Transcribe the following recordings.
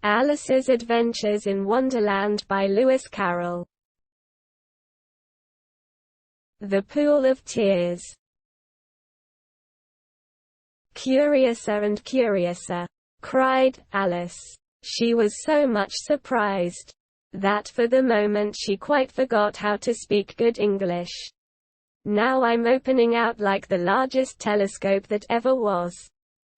Alice's Adventures in Wonderland by Lewis Carroll. The Pool of Tears. "Curiouser and curiouser," cried Alice. She was so much surprised that for the moment she quite forgot how to speak good English. "Now I'm opening out like the largest telescope that ever was.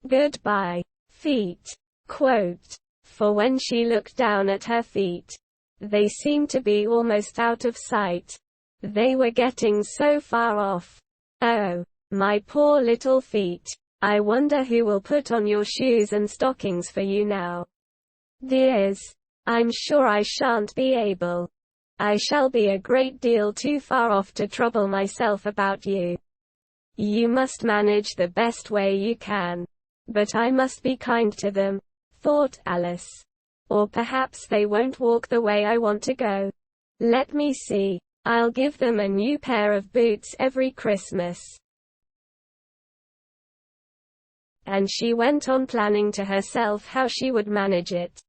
Goodbye, feet." Quote. For when she looked down at her feet, they seemed to be almost out of sight. They were getting so far off. "Oh, my poor little feet. I wonder who will put on your shoes and stockings for you now. Dears, I'm sure I shan't be able. I shall be a great deal too far off to trouble myself about you. You must manage the best way you can. But I must be kind to them," thought Alice. "Or perhaps they won't walk the way I want to go. Let me see. I'll give them a new pair of boots every Christmas." And she went on planning to herself how she would manage it.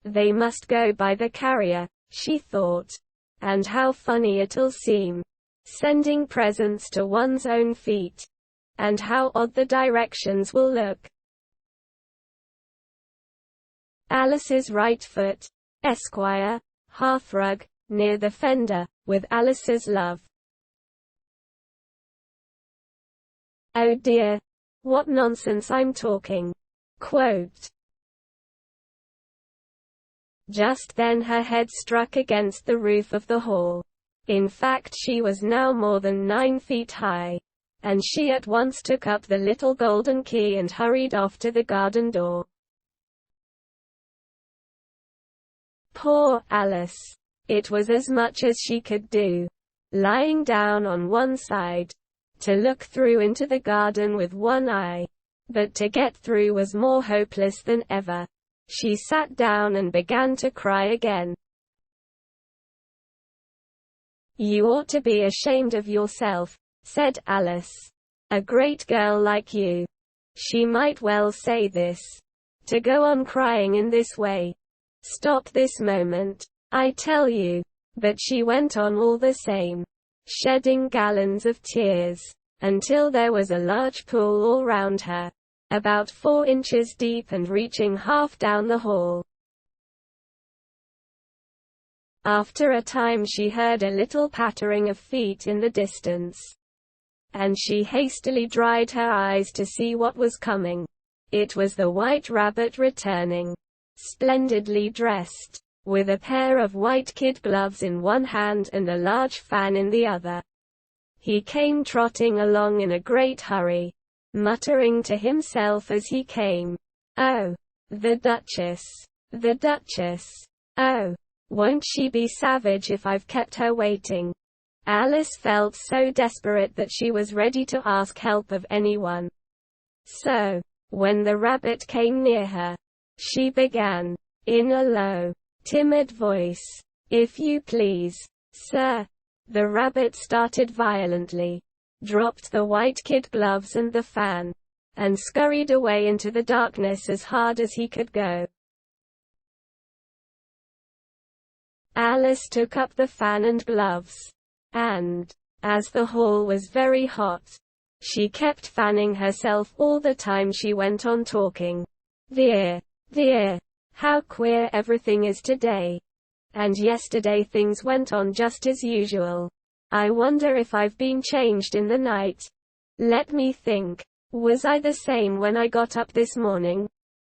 They must go by the carrier, she thought. And how funny it'll seem, sending presents to one's own feet. And how odd the directions will look. Alice's right foot, Esquire, hearthrug, near the fender, with Alice's love. "Oh dear. What nonsense I'm talking." Quote. Just then her head struck against the roof of the hall. In fact, she was now more than 9 feet high. And she at once took up the little golden key and hurried off to the garden door. Poor Alice! It was as much as she could do, lying down on one side, to look through into the garden with one eye. But to get through was more hopeless than ever. She sat down and began to cry again. "You ought to be ashamed of yourself," said Alice. "A great girl like you." She might well say this. "To go on crying in this way. Stop this moment, I tell you." But she went on all the same, shedding gallons of tears, until there was a large pool all round her, about 4 inches deep and reaching half down the hall. After a time she heard a little pattering of feet in the distance. And she hastily dried her eyes to see what was coming. It was the White Rabbit returning, splendidly dressed, with a pair of white kid gloves in one hand and a large fan in the other. He came trotting along in a great hurry, muttering to himself as he came, "Oh, the Duchess! The Duchess! Oh, won't she be savage if I've kept her waiting?" Alice felt so desperate that she was ready to ask help of anyone. So, when the rabbit came near her, she began, in a low, timid voice, "If you please, sir." The rabbit started violently, dropped the white kid gloves and the fan, and scurried away into the darkness as hard as he could go. Alice took up the fan and gloves. And, as the hall was very hot, she kept fanning herself all the time she went on talking. "Dear, dear, how queer everything is today. And yesterday things went on just as usual. I wonder if I've been changed in the night. Let me think. Was I the same when I got up this morning?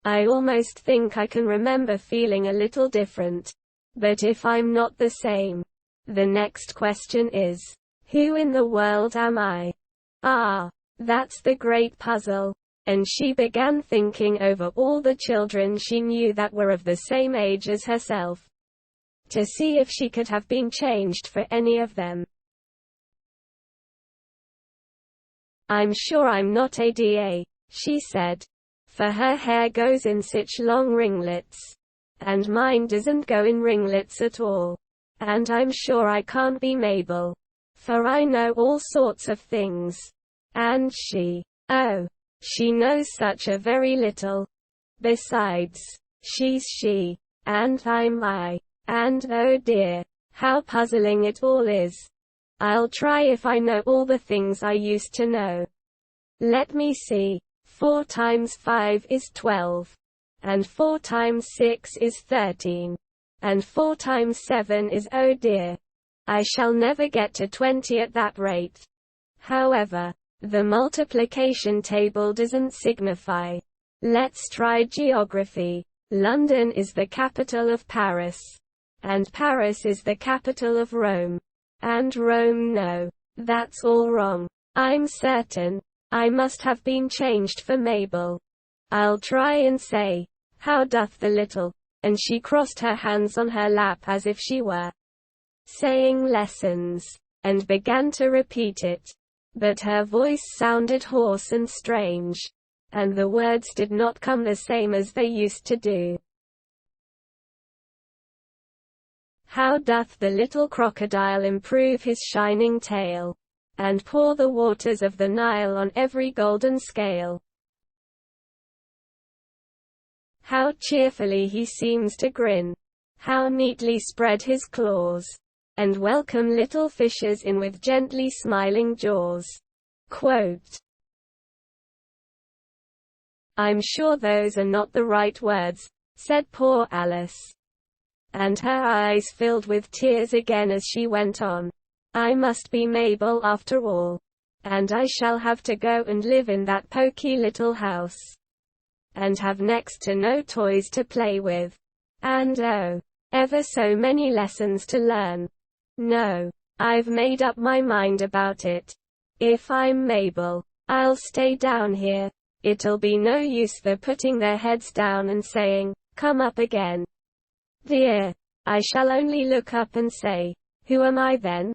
I almost think I can remember feeling a little different. But if I'm not the same, the next question is, who in the world am I? Ah, that's the great puzzle." And she began thinking over all the children she knew that were of the same age as herself, to see if she could have been changed for any of them. "I'm sure I'm not Ada," she said, "for her hair goes in such long ringlets. And mine doesn't go in ringlets at all. And I'm sure I can't be Mabel, for I know all sorts of things. And oh, she knows such a very little. Besides, She's she, and I'm I. And oh dear, how puzzling it all is. I'll try if I know all the things I used to know. Let me see. 4 times 5 is 12. And 4 times 6 is 13. And 4 times 7 is, oh dear. I shall never get to 20 at that rate. However, the multiplication table doesn't signify. Let's try geography. London is the capital of Paris. And Paris is the capital of Rome. And Rome, no. That's all wrong. I'm certain. I must have been changed for Mabel. I'll try and say, how doth the little, and she crossed her hands on her lap as if she were saying lessons, and began to repeat it. But her voice sounded hoarse and strange, and the words did not come the same as they used to do. How doth the little crocodile improve his shining tail, and pour the waters of the Nile on every golden scale? How cheerfully he seems to grin, how neatly spread his claws, and welcome little fishes in with gently smiling jaws. Quote, I'm sure those are not the right words, said poor Alice. And her eyes filled with tears again as she went on. I must be Mabel after all. And I shall have to go and live in that poky little house. And have next to no toys to play with. And oh, ever so many lessons to learn. No, I've made up my mind about it. If I'm Mabel, I'll stay down here. It'll be no use their putting their heads down and saying, come up again. Dear, I shall only look up and say, who am I then?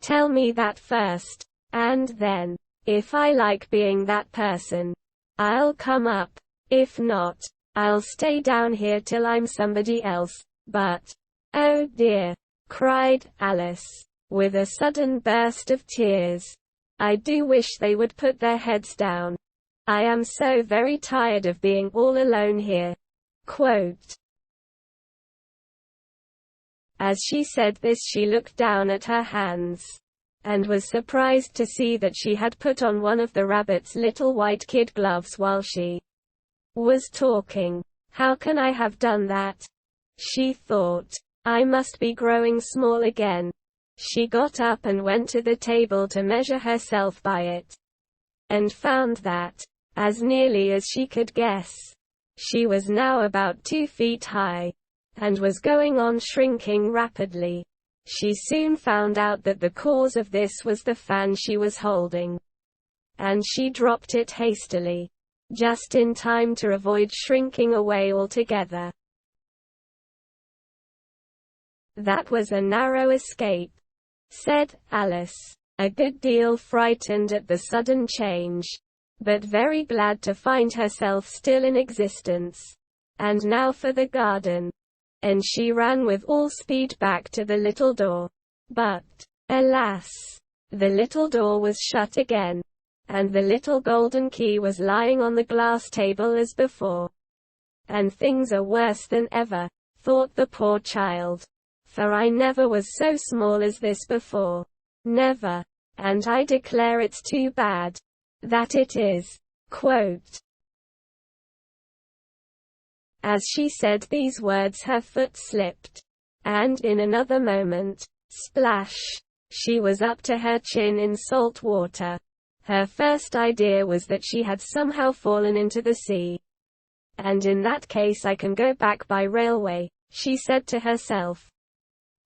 Tell me that first, and then, if I like being that person, I'll come up. If not, I'll stay down here till I'm somebody else. But, oh dear, cried Alice, with a sudden burst of tears. I do wish they would put their heads down. I am so very tired of being all alone here. Quote. As she said this, she looked down at her hands, and was surprised to see that she had put on one of the rabbit's little white kid gloves while she was talking. How can I have done that? She thought. I must be growing small again. She got up and went to the table to measure herself by it, and found that, as nearly as she could guess, she was now about 2 feet high, and was going on shrinking rapidly. She soon found out that the cause of this was the fan she was holding, and she dropped it hastily, just in time to avoid shrinking away altogether. That was a narrow escape, said Alice, a good deal frightened at the sudden change, but very glad to find herself still in existence. And now for the garden. And she ran with all speed back to the little door. But, alas, the little door was shut again, and the little golden key was lying on the glass table as before. And things are worse than ever, thought the poor child. For I never was so small as this before. Never. And I declare it's too bad. That it is. Quote. As she said these words, her foot slipped, and in another moment, splash, she was up to her chin in salt water. Her first idea was that she had somehow fallen into the sea. And in that case I can go back by railway, she said to herself.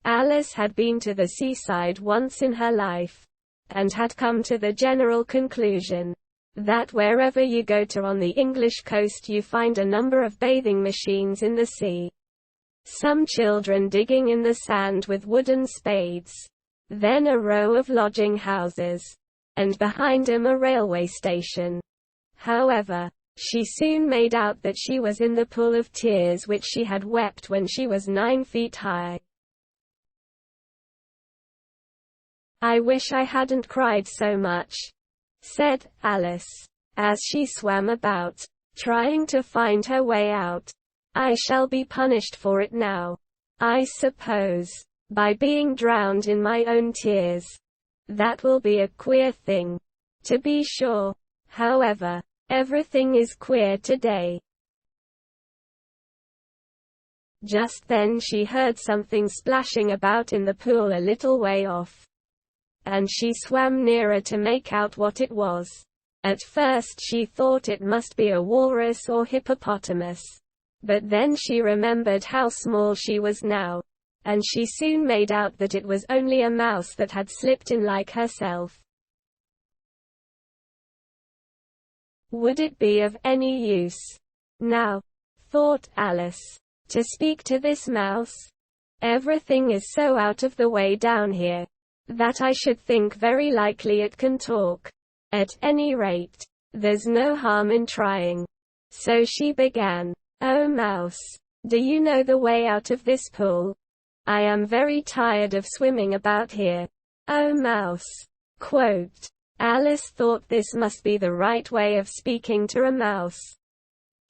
Alice had been to the seaside once in her life, and had come to the general conclusion that wherever you go to on the English coast you find a number of bathing machines in the sea. Some children digging in the sand with wooden spades. Then a row of lodging houses. And behind 'em a railway station. However, she soon made out that she was in the pool of tears which she had wept when she was 9 feet high. I wish I hadn't cried so much, said Alice, as she swam about, trying to find her way out. I shall be punished for it now, I suppose, by being drowned in my own tears. That will be a queer thing, to be sure. However, everything is queer today. Just then she heard something splashing about in the pool a little way off, and she swam nearer to make out what it was. At first she thought it must be a walrus or hippopotamus, but then she remembered how small she was now, and she soon made out that it was only a mouse that had slipped in like herself. Would it be of any use, now, thought Alice, to speak to this mouse? Everything is so out of the way down here, that I should think very likely it can talk. At any rate, there's no harm in trying. So she began, "Oh mouse, do you know the way out of this pool? I am very tired of swimming about here. Oh mouse." Quote. Alice thought this must be the right way of speaking to a mouse.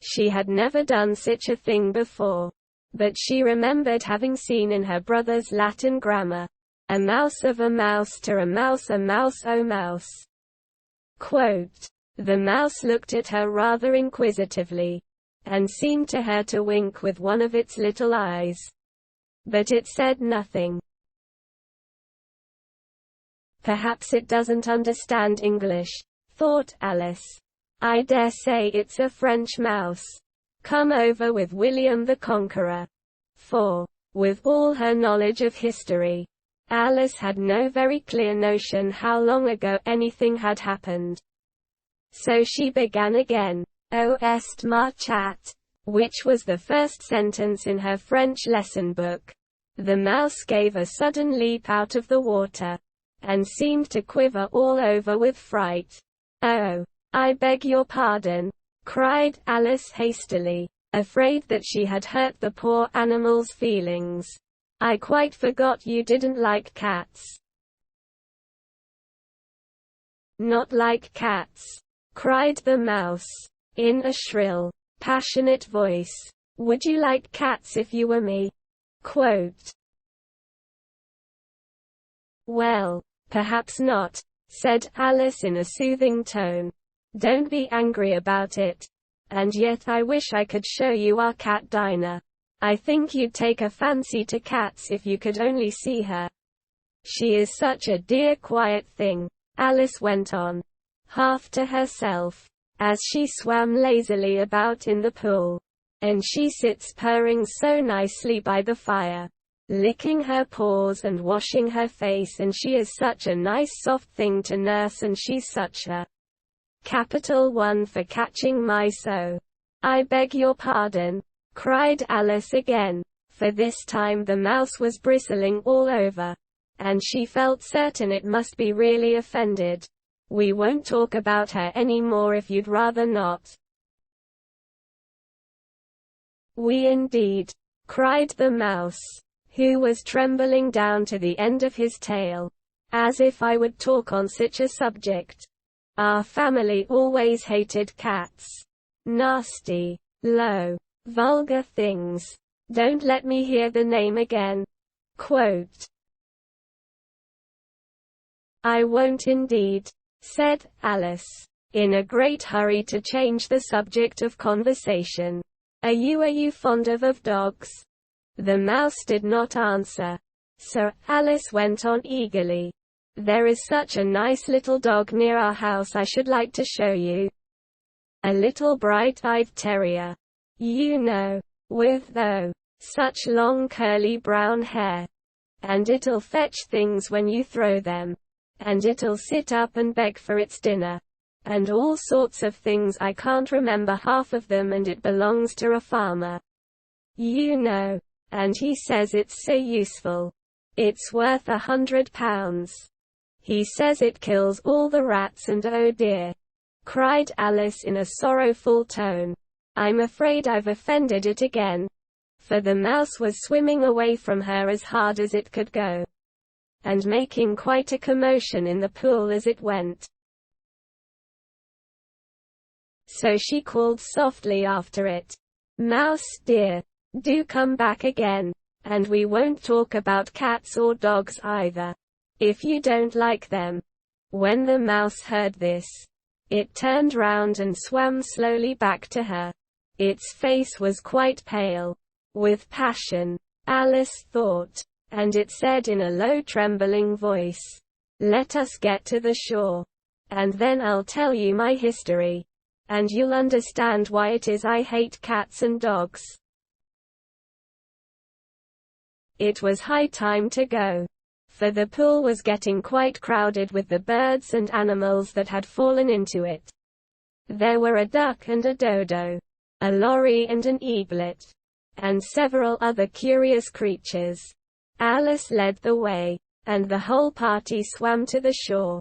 She had never done such a thing before, but she remembered having seen in her brother's Latin grammar, "A mouse of a mouse to a mouse, oh mouse." Quote. The mouse looked at her rather inquisitively, and seemed to her to wink with one of its little eyes. But it said nothing. Perhaps it doesn't understand English, thought Alice. I dare say it's a French mouse, come over with William the Conqueror. For, with all her knowledge of history, Alice had no very clear notion how long ago anything had happened. So she began again, "O est marchat," which was the first sentence in her French lesson book. The mouse gave a sudden leap out of the water, and seemed to quiver all over with fright. "Oh, I beg your pardon," cried Alice hastily, afraid that she had hurt the poor animal's feelings. "I quite forgot you didn't like cats." "Not like cats?" cried the mouse, in a shrill, passionate voice. "Would you like cats if you were me?" Quote. "Well, perhaps not," said Alice in a soothing tone. "Don't be angry about it. And yet I wish I could show you our cat Dinah. I think you'd take a fancy to cats if you could only see her. She is such a dear quiet thing," Alice went on, half to herself, as she swam lazily about in the pool. "And she sits purring so nicely by the fire, licking her paws and washing her face, and she is such a nice soft thing to nurse, and she's such a capital one for catching mice." "Oh, I beg your pardon," cried Alice again, for this time the mouse was bristling all over, and she felt certain it must be really offended. "We won't talk about her any more if you'd rather not." "We indeed," cried the mouse, who was trembling down to the end of his tail. "As if I would talk on such a subject. Our family always hated cats. Nasty, low, vulgar things. Don't let me hear the name again." Quote. "I won't indeed," said Alice, in a great hurry to change the subject of conversation. Are you fond of dogs?" The mouse did not answer. So Alice went on eagerly. "There is such a nice little dog near our house I should like to show you. A little bright-eyed terrier. You know, with such long curly brown hair. And it'll fetch things when you throw them. And it'll sit up and beg for its dinner. And all sorts of things I can't remember half of them, and it belongs to a farmer. You know. And he says it's so useful. It's worth £100. He says it kills all the rats, and oh dear," cried Alice in a sorrowful tone, "I'm afraid I've offended it again." For the mouse was swimming away from her as hard as it could go, and making quite a commotion in the pool as it went. So she called softly after it, Mouse dear, do come back again. And we won't talk about cats or dogs either, if you don't like them." When the mouse heard this, it turned round and swam slowly back to her. Its face was quite pale with passion, Alice thought, and it said in a low trembling voice, "Let us get to the shore, and then I'll tell you my history, and you'll understand why it is I hate cats and dogs." It was high time to go, for the pool was getting quite crowded with the birds and animals that had fallen into it. There were a duck and a dodo, a lorry and an eaglet, and several other curious creatures. Alice led the way, and the whole party swam to the shore.